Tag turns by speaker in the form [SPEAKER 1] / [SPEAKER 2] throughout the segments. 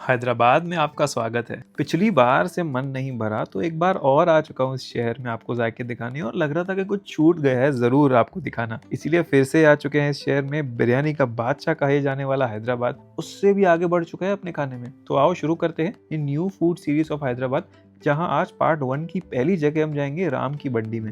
[SPEAKER 1] हैदराबाद में आपका स्वागत है। पिछली बार से मन नहीं भरा तो एक बार और आ चुका हूँ इस शहर में आपको जाके दिखाने और लग रहा था कि कुछ छूट गया है ज़रूर आपको दिखाना। इसीलिए फिर से आ चुके हैं इस शहर में बिरयानी का बादशाह कहे जाने वाला हैदराबाद उससे भी आगे बढ़ चुका है अपने खाने में। तो आओ शुरू करते हैं ये new food series of Hyderabad जहाँ आज पार्ट 1 की पहली जगह हम जाएंगे राम की बंडी में।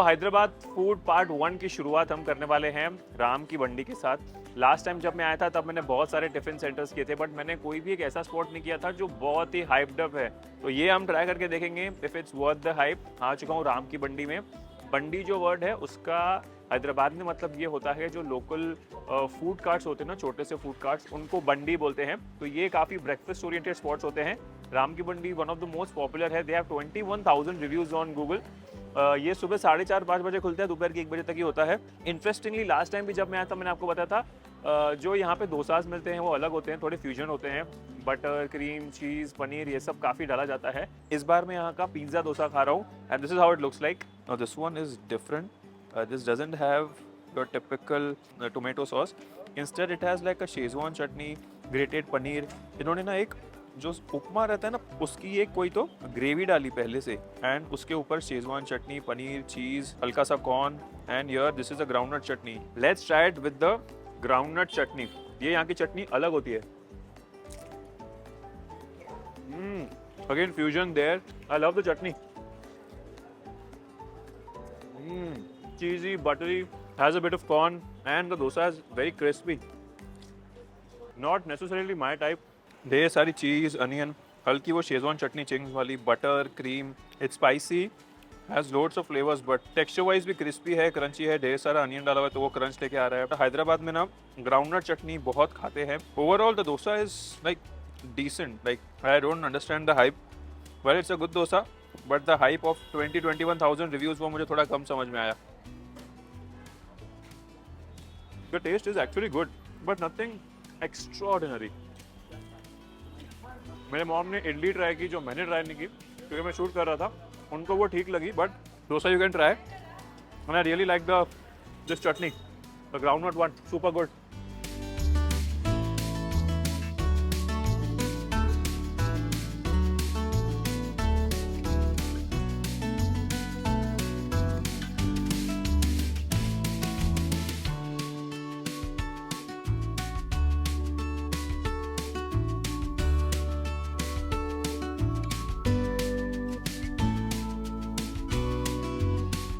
[SPEAKER 1] हैदराबाद फूड पार्ट 1 की शुरुआत हम करने वाले हैं राम की बंडी के साथ। लास्ट टाइम जब मैं आया था तब मैंने बहुत सारे टिफिन सेंटर्स किए थे, बट मैंने कोई भी एक ऐसा स्पॉट नहीं किया था जो बहुत ही हाइप्ड अप है। तो ये हम ट्राई करके देखेंगे if it's worth the hype. आ चुका हूँ राम की बंडी में। बंडी जो वर्ड है उसका हैदराबाद में मतलब ये होता है जो लोकल फूड कार्ट्स होते हैं ना, छोटे से फूड कार्ट्स, उनको बंडी बोलते हैं। तो ये काफ़ी ब्रेकफास्ट ओरिएंटेड स्पॉट्स होते हैं। राम की Bandi one of the most popular है। They have 21,000 reviews on Google. ये सुबह 4:30-5 बजे खुलता है, दोपहर के 1 बजे तक ही होता है। इंटरेस्टिंगली लास्ट टाइम भी जब मैं आया था मैंने आपको बताया था जो यहाँ पे डोसाज मिलते हैं वो अलग होते हैं, थोड़े फ्यूजन होते हैं। बटर, क्रीम, चीज़, पनीर ये सब काफ़ी डाला जाता है। इस बार मैं यहाँ का पिज़्ज़ा डोसा खा रहा हूँ and this is how it looks like. This one is different. This doesn't have your typical tomato sauce. Instead it has like a Schezwan chutney, grated paneer. इन्होंने ना एक जो उपमा रहता है ना उसकी एक कोई तो ग्रेवी डाली पहले से एंड उसके ऊपर शेजवान चटनी, पनीर, चीज, हल्का सा corn and here this is a groundnut chutney. Let's try it with the groundnut chutney. ये यहाँ की चटनी अलग होती है। Again fusion there. I love the chutney. Cheesy, buttery, has a bit of corn and the dosa is very crispy. Not necessarily my type. ढेर सारी cheese, onion, हल्की वो शेजवान चटनी चिंग्स वाली, butter, cream. It's spicy, has loads of flavours but texture wise भी crispy है, crunchy है। ढेर सारा अनियन डाला हुआ है तो वो क्रंच लेके आ रहा है। हैदराबाद में ना ग्राउंडनट चटनी बहुत खाते हैं। Overall the dosa is like decent. Like I don't understand the hype. Well it's a good dosa but the hype of 21,000 reviews वो मुझे थोड़ा कम समझ में आया। The taste is actually good but nothing extraordinary. मेरे मॉम ने इडली ट्राई की जो मैंने ट्राई नहीं की क्योंकि मैं शूट कर रहा था। उनको वो ठीक लगी but dosa you can try and I really like this chutney, the groundnut one, super good.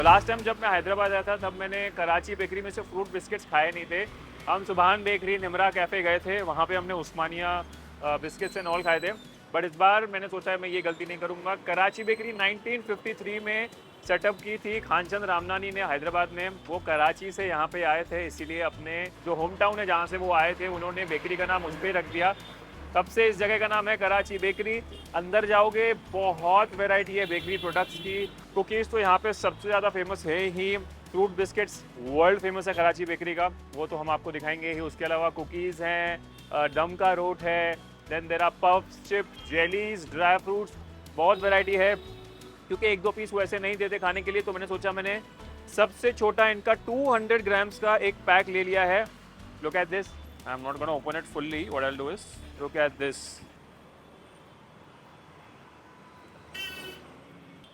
[SPEAKER 1] Last time जब मैं हैदराबाद आया था तब मैंने कराची बेकरी में से फ्रूट बिस्किट्स खाए नहीं थे। हम सुभान बेकरी, निमरा कैफ़े गए थे, वहाँ पे हमने उस्मानिया बिस्किट्स एंड ऑल खाए थे। बट इस बार मैंने सोचा है मैं ये गलती नहीं करूँगा। कराची बेकरी 1953 में सेटअप की थी खानचंद रामनानी ने हैदराबाद में। वो कराची से यहाँ पे आए थे, इसीलिए अपने जो होम टाउन है जहाँ से वो आए थे उन्होंने बेकरी का नाम उस पर रख दिया। तब से इस जगह का नाम है कराची बेकरी। अंदर जाओगे बहुत वैरायटी है बेकरी प्रोडक्ट्स की। कुकीज़ तो यहाँ पे सबसे ज़्यादा फेमस है ही। फ्रूट बिस्किट्स वर्ल्ड फेमस है कराची बेकरी का, वो तो हम आपको दिखाएंगे ही। उसके अलावा कुकीज़ हैं, डम का रोट है, then there are puffs, chips, jellies, dry fruits, बहुत वैरायटी है। क्योंकि 1-2 पीस वो ऐसे नहीं देते खाने के लिए तो मैंने सोचा मैंने सबसे छोटा इनका 200 ग्राम्स का एक पैक ले लिया है। Look at this. I am not gonna open it fully. What I will do is look at this.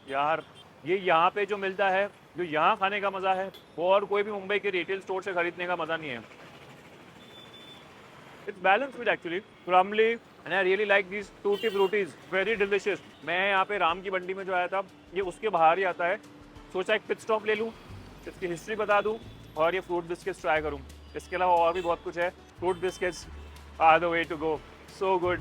[SPEAKER 1] यार ये यहाँ पे जो मिलता है, जो यहाँ खाने का मज़ा है वो और कोई भी मुंबई के रिटेल स्टोर से खरीदने का मज़ा नहीं है। It's balance with actually crumbly and I really like these टूटी फ्रूटीज, वेरी डिलिशियस। मैं यहाँ पे राम की बंडी में जो आया था ये उसके बाहर ही आता है। सोचा एक पिट स्टॉप ले लूँ, इसकी हिस्ट्री बता दूँ और ये फ्रूट बिस्किट्स ट्राई करूँ। इसके अलावा और भी बहुत कुछ है। Fruit biscuits are the way to go, so good.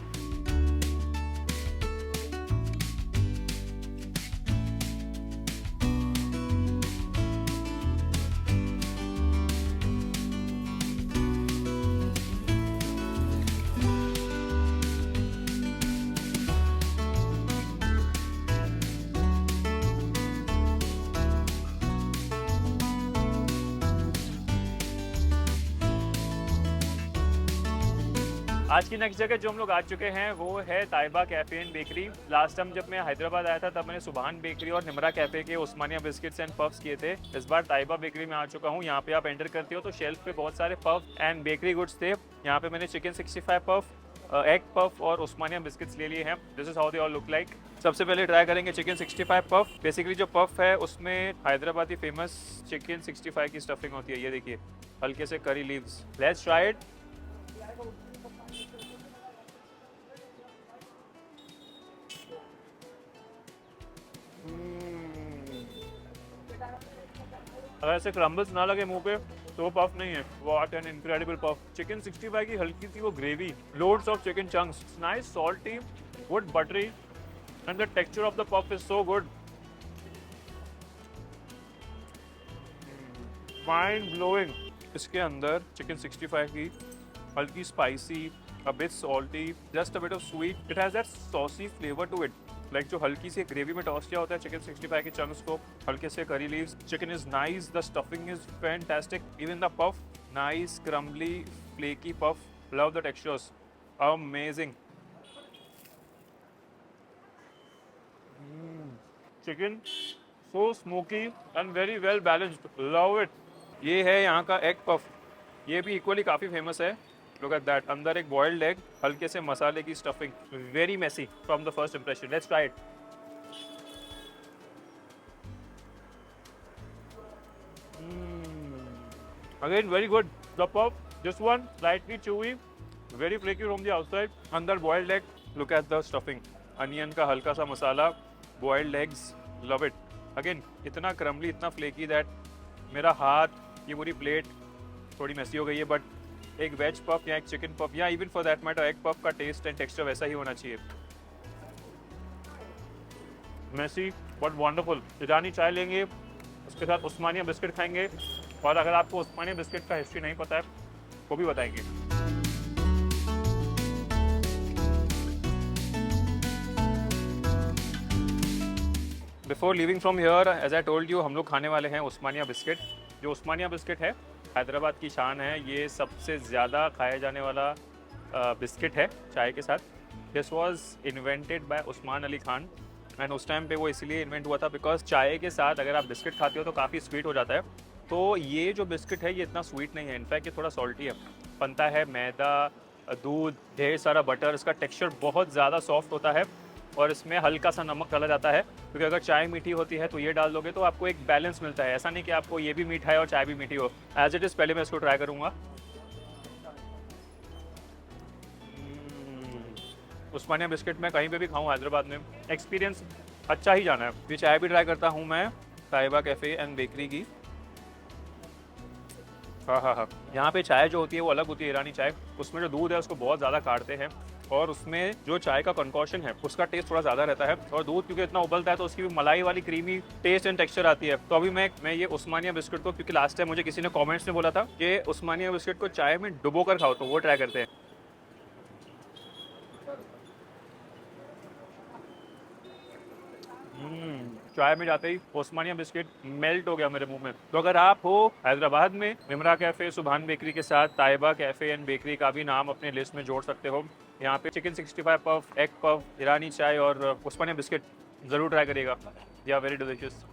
[SPEAKER 1] आज की नेक्स्ट जगह जो हम लोग आ चुके हैं वो है Taiba cafe and bakery. Last time जब मैं हैदराबाद आया था तब मैंने सुबहान बेकरी और निमरा कैफ़े के उस्मानिया बिस्किट्स एंड पफ्स किए थे। इस बार ताइबा बेकरी में आ चुका हूँ। यहाँ पे आप एंटर करते हो तो शेल्फ पे बहुत सारे पफ एंड बेकरी गुड्स थे। यहाँ पे मैंने चिकन 65 पफ, एग पफ और उस्मानिया बिस्किट्स ले लिए हैं। This is how they all look like. सबसे पहले ट्राई करेंगे चिकन 65 पफ। बेसिकली जो पफ है उसमें हैदराबादी फेमस चिकन 65 की स्टफिंग होती है। ये देखिए, हल्के से curry leaves. Let's try it. अगर ऐसे क्रम्बल्स ना लगे मुंह पे तो वो पफ नहीं है। What an incredible puff. Chicken 65 की हल्की सी वो gravy, loads of chicken chunks, nice salty, good buttery and the texture of the puff is so good. Mind blowing. इसके अंदर चिकन 65 की हल्की spicy, a bit salty, just a bit of sweet. It has that saucy flavor to it. Like जो हल्की सी gravy में toss किया होता है चिकन 65 के चंक्स को, हल्के से curry leaves. Chicken is nice, the stuffing is fantastic, even the puff nice crumbly flaky puff. Love the textures, amazing. Chicken so smoky and very well balanced, love it. ये है यहाँ का egg puff. ये भी equally काफ़ी famous है। Look at that, अंदर एक बॉइल्ड एग, हल्के से मसाले की stuffing, very messy from the first impression. Let's try it. Again very good. The puff, this one slightly chewy, very flaky from the outside, अंदर boiled egg. Look at the stuffing, onion का हल्का सा masala, boiled eggs, love it. Again इतना crumbly, इतना flaky that मेरा हाथ, ये पूरी प्लेट थोड़ी मेसी हो गई है। बट एक वेज पफ या एक चिकन पफ या even for that matter egg puff का टेस्ट एंड टेक्सचर वैसा ही होना चाहिए। Messi but wonderful. ईरानी चाय लेंगे, उसके साथ उस्मानिया बिस्किट खाएंगे, और अगर आपको उस्मानिया बिस्किट का हिस्ट्री नहीं पता है वो भी बताएंगे। Before leaving from here, as I told you, हम लोग खाने वाले हैं उस्मानिया बिस्किट। जो उस्मानिया बिस्किट है हैदराबाद की शान है। ये सबसे ज़्यादा खाया जाने वाला बिस्किट है चाय के साथ। This was invented by Usman Ali Khan and उस टाइम पे वो इसलिए इन्वेंट हुआ था बिकॉज चाय के साथ अगर आप बिस्किट खाते हो तो काफ़ी स्वीट हो जाता है। तो ये जो बिस्किट है ये इतना स्वीट नहीं है, इनफैक्ट ये थोड़ा सॉल्टी है। बनता है मैदा, दूध, ढेर सारा बटर। इसका टेक्सचर बहुत ज़्यादा सॉफ्ट होता है और इसमें हल्का सा नमक डाला जाता है, क्योंकि अगर चाय मीठी होती है तो ये डाल दोगे तो आपको एक बैलेंस मिलता है। ऐसा नहीं कि आपको ये भी मीठा है और चाय भी मीठी हो। एज इट इज़ पहले मैं इसको ट्राई करूँगा। उस्मानिया बिस्किट मैं कहीं पे भी खाऊँ हैदराबाद में, एक्सपीरियंस अच्छा ही जाना है। ये चाय भी ट्राई करता हूँ मैं ताइबा कैफ़े एंड बेकरी की। हाँ, यहाँ पे चाय जो होती है वो अलग होती है, ईरानी चाय। उसमें जो दूध है उसको बहुत ज़्यादा काटते हैं और उसमें जो चाय का कंकॉशन है उसका टेस्ट थोड़ा ज़्यादा रहता है। और दूध क्योंकि इतना उबलता है तो उसकी भी मलाई वाली क्रीमी टेस्ट एंड टेक्सचर आती है। तो अभी मैं ये उस्मानिया बिस्किट को, क्योंकि लास्ट टाइम मुझे किसी ने कमेंट्स में बोला था कि उस्मानिया बिस्किट को चाय में डुबो कर खाओ, तो वो ट्राई करते हैं। चाय में जाते ही उस्मानिया बिस्किट मेल्ट हो गया मेरे मुंह में। तो अगर आप हो हैदराबाद में, निमरा कैफ़े, सुबहान बेकरी के साथ ताइबा कैफ़े एंड बेकरी का भी नाम अपने लिस्ट में जोड़ सकते हो। यहाँ पे chicken 65 puff, egg puff, Irani चाय और उस्मानिया बिस्किट ज़रूर ट्राई करिएगा। They are very delicious.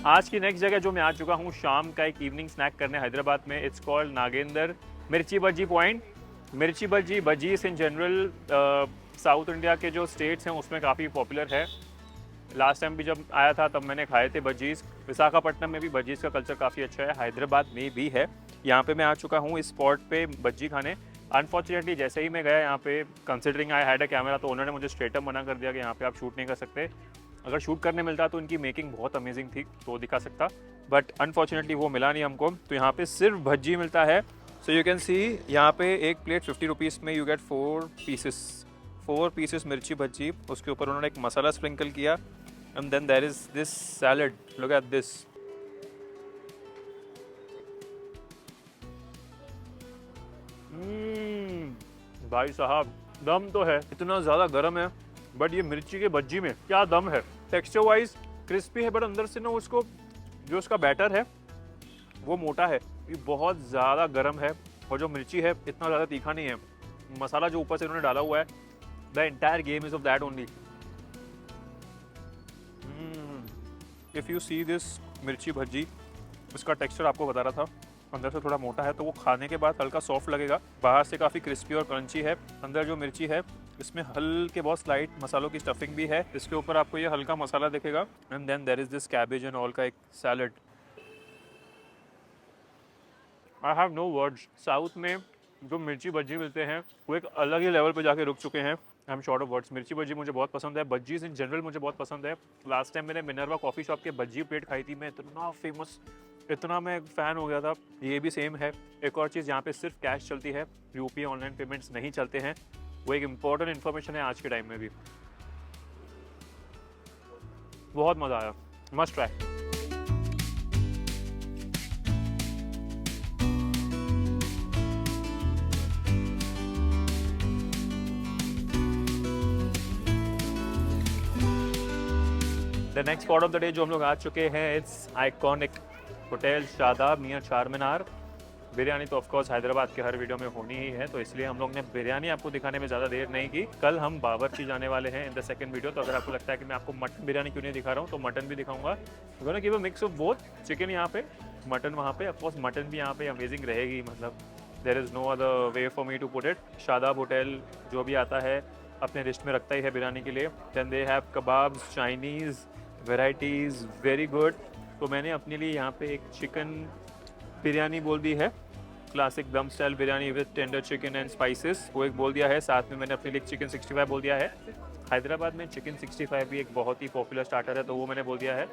[SPEAKER 1] आज की नेक्स्ट जगह जो मैं आ चुका हूँ शाम का एक इवनिंग स्नैक करने हैदराबाद में, इट्स कॉल्ड नागेंद्र मिर्ची बज्जी पॉइंट। मिर्ची बज्जी, बज्जीस इन जनरल साउथ इंडिया के जो स्टेट्स हैं उसमें काफ़ी पॉपुलर है। लास्ट टाइम भी जब आया था तब मैंने खाए थे बज्जीस। विशाखापट्टनम में भी बज्जीस का कल्चर काफ़ी अच्छा है, हैदराबाद में भी है। यहाँ पे मैं आ चुका हूँ इस स्पॉट पे बज्जी खाने। अनफॉर्चुनेटली जैसे ही मैं गया यहाँ पे, considering I had a camera, तो उन्होंने मुझे स्ट्रेट अप मना कर दिया कि यहाँ पे आप शूट नहीं कर सकते। अगर शूट करने मिलता तो इनकी मेकिंग बहुत अमेजिंग थी तो दिखा सकता, बट अनफॉर्चुनेटली वो मिला नहीं हमको। तो यहाँ पे सिर्फ भज्जी मिलता है। सो यू कैन सी यहाँ पे एक प्लेट 50 रुपीज़ में you get 4 pieces mirchi bhajji. उसके ऊपर उन्होंने एक मसाला स्प्रिंकल किया and then there is this salad. Look at this, भाई साहब दम तो है, इतना ज़्यादा गर्म है, बट ये मिर्ची के भज्जी में क्या दम है। टेक्सचर वाइज क्रिस्पी है, बट अंदर से ना उसको जो उसका बैटर है वो मोटा है। ये बहुत ज़्यादा गर्म है, और जो मिर्ची है इतना ज़्यादा तीखा नहीं है। मसाला जो ऊपर से उन्होंने डाला हुआ है, the entire game is of that only. If you see this मिर्ची भज्जी, उसका टेक्सचर आपको बता रहा था, अंदर से थोड़ा मोटा है, तो वो खाने के बाद हल्का सॉफ्ट लगेगा। बाहर से काफ़ी क्रिस्पी और क्रंची है। अंदर जो मिर्ची है इसमें हल्के बहुत स्लाइट मसालों की स्टफिंग भी है। इसके ऊपर आपको ये हल्का मसाला दिखेगा, and then there is this cabbage and all का एक salad. I have no words. South में जो मिर्ची भज्जी मिलते हैं वो एक अलग ही लेवल पे जाके रुक चुके हैं। I am short of words. मिर्ची भज्जी मुझे बहुत पसंद है, भज्जीज इन जनरल मुझे बहुत पसंद है। लास्ट टाइम मैंने मिनर्वा कॉफ़ी शॉप के भज्जी प्लेट खाई थी, मैं इतना फेमस, इतना मैं फ़ैन हो गया था। ये भी सेम है। एक और चीज़, यहाँ पे सिर्फ कैश चलती है, यूपीआई ऑनलाइन पेमेंट्स नहीं चलते हैं। वो एक इम्पॉर्टेंट इन्फॉर्मेशन है आज के टाइम में भी। बहुत मज़ा आया, must try. The next spot of the day जो हम लोग आ चुके हैं, it's iconic hotel Shadab near Charminar. Biryani तो ऑफकोर्स हैदराबाद के हर वीडियो में होनी ही है, तो इसलिए हम लोग ने बिरयानी आपको दिखाने में ज़्यादा देर नहीं की। कल हम बावर्ची जाने वाले हैं इन द सेकंड वीडियो, तो अगर आपको लगता है कि मैं आपको मटन बिरयानी क्यों नहीं दिखा रहा हूँ, तो मटन भी दिखाऊंगा। Gonna give a mix of both, chicken यहाँ पे, मटन वहाँ पे। ऑफकोर्स मटन भी यहाँ पे अमेजिंग रहेगी, मतलब there is no other way for me to put it. Shadab hotel जो भी आता है अपने लिस्ट में रखता ही है बिरयानी के लिए। Then they have kebabs, Chinese varieties, very good. तो मैंने अपने लिए यहाँ पे एक चिकन बिरयानी बोल दी है, क्लासिक दम style biryani with tender chicken and spices, वो एक बोल दिया है। साथ में मैंने अपने लिए चिकन 65 बोल दिया है। हैदराबाद में चिकन 65 भी एक बहुत ही पॉपुलर स्टार्टर है, तो वो मैंने बोल दिया है।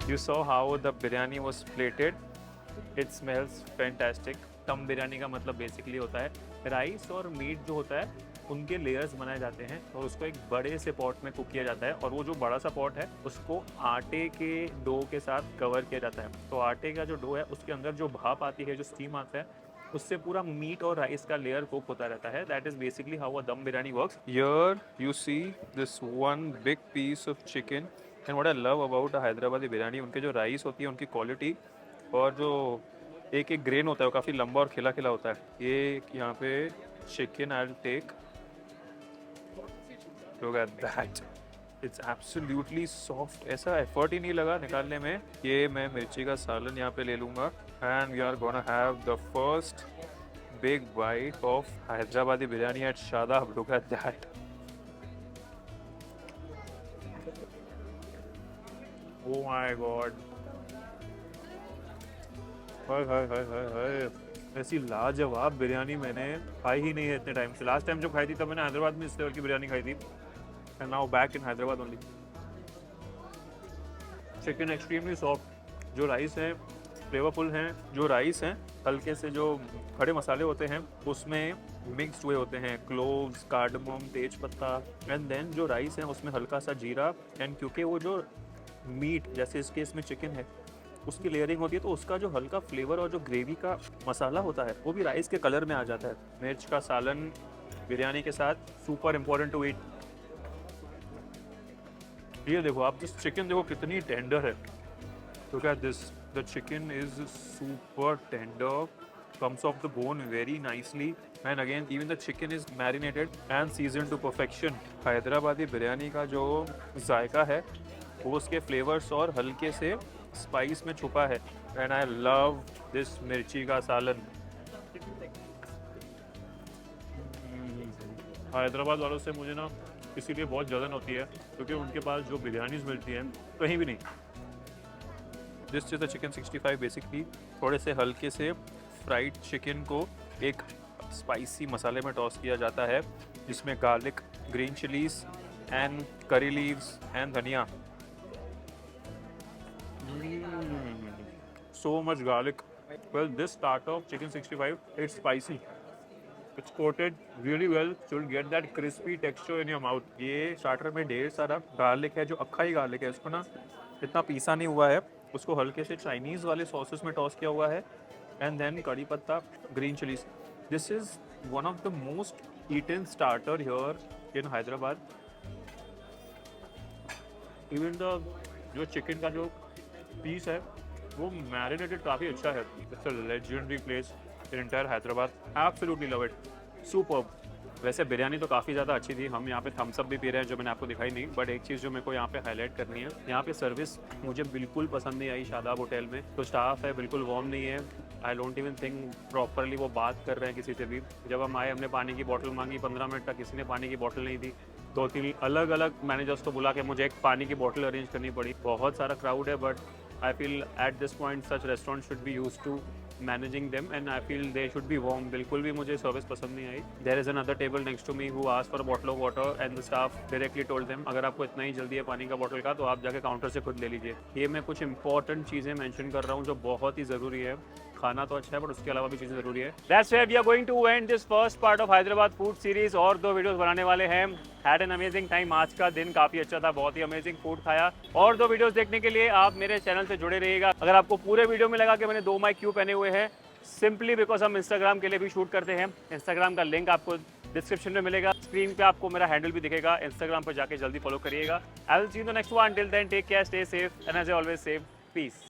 [SPEAKER 1] You saw how the biryani was plated. It smells fantastic. दम बिरयानी का मतलब बेसिकली होता है राइस और मीट जो होता है उनके लेयर्स बनाए जाते हैं, और उसको एक बड़े से पॉट में कुक किया जाता है, और वो जो बड़ा सा पॉट है उसको आटे के डो के साथ कवर किया जाता है। तो आटे का जो डो है उसके अंदर जो भाप आती है, जो स्टीम आता है, उससे पूरा मीट और राइस का लेयर कुक होता रहता है। That is basically how a dum biryani works. Here you see this one big piece of chicken, and what I love about Hyderabadi biryani, उनके जो राइस होती है उनकी क्वालिटी, और जो एक एक ग्रेन होता है वो काफ़ी लंबा और खिला खिला होता है। ये यहाँ पे chicken I will take, look at that, it's absolutely soft. ऐसा एफर्ट ही नहीं लगा निकालने में। ये मैं मिर्ची का सालन यहाँ पे ले लूँगा, and we are gonna have the first big bite of Hyderabadi biryani at Shadab. Look at that, oh my god, हाय हाय हाय हाय हाय, ऐसी लाजवाब बिरयानी मैंने खाई ही नहीं है इतने टाइम से। लास्ट टाइम जब खाई थी तब मैंने हैदराबाद में इस लेवल की बिरयानी खाई थी, and now back in Hyderabad only. Chicken extremely soft, जो राइस हैं फ्लेवरफुल हैं, जो राइस हैं हल्के से जो खड़े मसाले होते हैं उसमें मिक्स्ड हुए होते हैं, क्लोव्स, कार्डमम, तेज पत्ता, एंड देन जो राइस हैं उसमें हल्का सा जीरा, एंड क्योंकि वो जो मीट जैसे इस केस में चिकन है उसकी लेयरिंग होती है, तो उसका जो हल्का फ्लेवर और जो ग्रेवी का मसाला होता है वो भी राइस के कलर में आ जाता है। मिर्च का सालन बिरयानी के साथ सुपर इम्पोर्टेंट टू ईट। ये देखो आप, जिस चिकन देखो कितनी टेंडर है। Look at this, the chicken is super tender, comes off the bone very nicely, and again even the chicken is marinated and seasoned to perfection. Hyderabadi biryani का जो जायका है वो उसके फ्लेवर्स और हल्के से स्पाइस में छुपा है, एंड आई लव दिस मिर्ची का सालन। हैदराबाद वालों से मुझे ना इसीलिए बहुत जलन होती है क्योंकि उनके पास जो बिरयानीज मिलती हैं कहीं भी नहीं। This is the chicken 65 basically, थोड़े से हल्के से फ्राइड चिकन को एक स्पाइसी मसाले में टॉस किया जाता है जिसमें garlic, green chillies and curry leaves and धनिया so much garlic. Well, this starter, chicken 65, it's spicy. It's coated really well, so you'll get that crispy texture in your mouth. ये starter में ढेर सारा garlic है, जो अक्खा ही garlic है, इसको ना इतना पीसा नहीं हुआ है, उसको हल्के से चाइनीज़ वाले सॉसेस में टॉस किया हुआ है, and then kadi patta, green chillies. This is one of the most eaten starter here in Hyderabad. Even the जो चिकन का जो पीस है वो मैरिनेटेड काफ़ी अच्छा है. It's a legendary place in entire Hyderabad. Absolutely love it. Superb. वैसे बिरयानी तो काफ़ी ज़्यादा अच्छी थी. हम यहाँ पे थम्स अप भी पी रहे हैं जो मैंने आपको दिखाई नहीं, बट एक चीज़ जो मेरे को यहाँ पे हाईलाइट करनी है, यहाँ पे सर्विस मुझे बिल्कुल पसंद नहीं आई. शादाब होटल में तो स्टाफ है बिल्कुल वार्म नहीं है. I don't even think properly वो बात कर रहे हैं किसी से भी. जब हम आए हमने पानी की बोतल मांगी, 15 मिनट तक किसी ने पानी की बोतल नहीं दी. 2-3 अलग अलग मैनेजर्स को बुला के मुझे एक पानी की बोतल अरेंज करनी पड़ी. बहुत सारा क्राउड है, but I feel at this point such restaurant should be used to managing them, and I feel they should be warm. बिल्कुल भी मुझे सर्विस पसंद नहीं आई. There is another table next to me who asked for a bottle of water and the staff directly told them अगर आपको इतना ही जल्दी है पानी का बॉटल का तो आप जाके काउंटर से खुद ले लीजिए. ये मैं कुछ इंपॉर्टेंट चीज़ें मेंशन कर रहा हूँ जो बहुत ही ज़रूरी है. खाना तो अच्छा है बट उसके अलावा भी चीज़ें ज़रूरी है. That's where we are going to end this first part of Hyderabad food series. और 2 वीडियोस बनाने वाले हैं. Had an amazing time. आज का दिन काफ़ी अच्छा था, बहुत ही अमेजिंग फूड खाया. और 2 वीडियोस देखने के लिए आप मेरे चैनल से जुड़े रहिएगा. अगर आपको पूरे वीडियो में लगा कि मैंने 2 माइक क्यों पहने हुए हैं, सिंपली बिकॉज हम इंस्टाग्राम के लिए भी शूट करते हैं. इंस्टाग्राम का लिंक आपको डिस्क्रिप्शन में मिलेगा. स्क्रीन पे आपको मेरा हैंडल भी दिखेगा. इंस्टाग्राम पर जाके जल्दी फॉलो करिएगा. I will see you in the next one. Till then take care, stay safe, and as I always say, piece.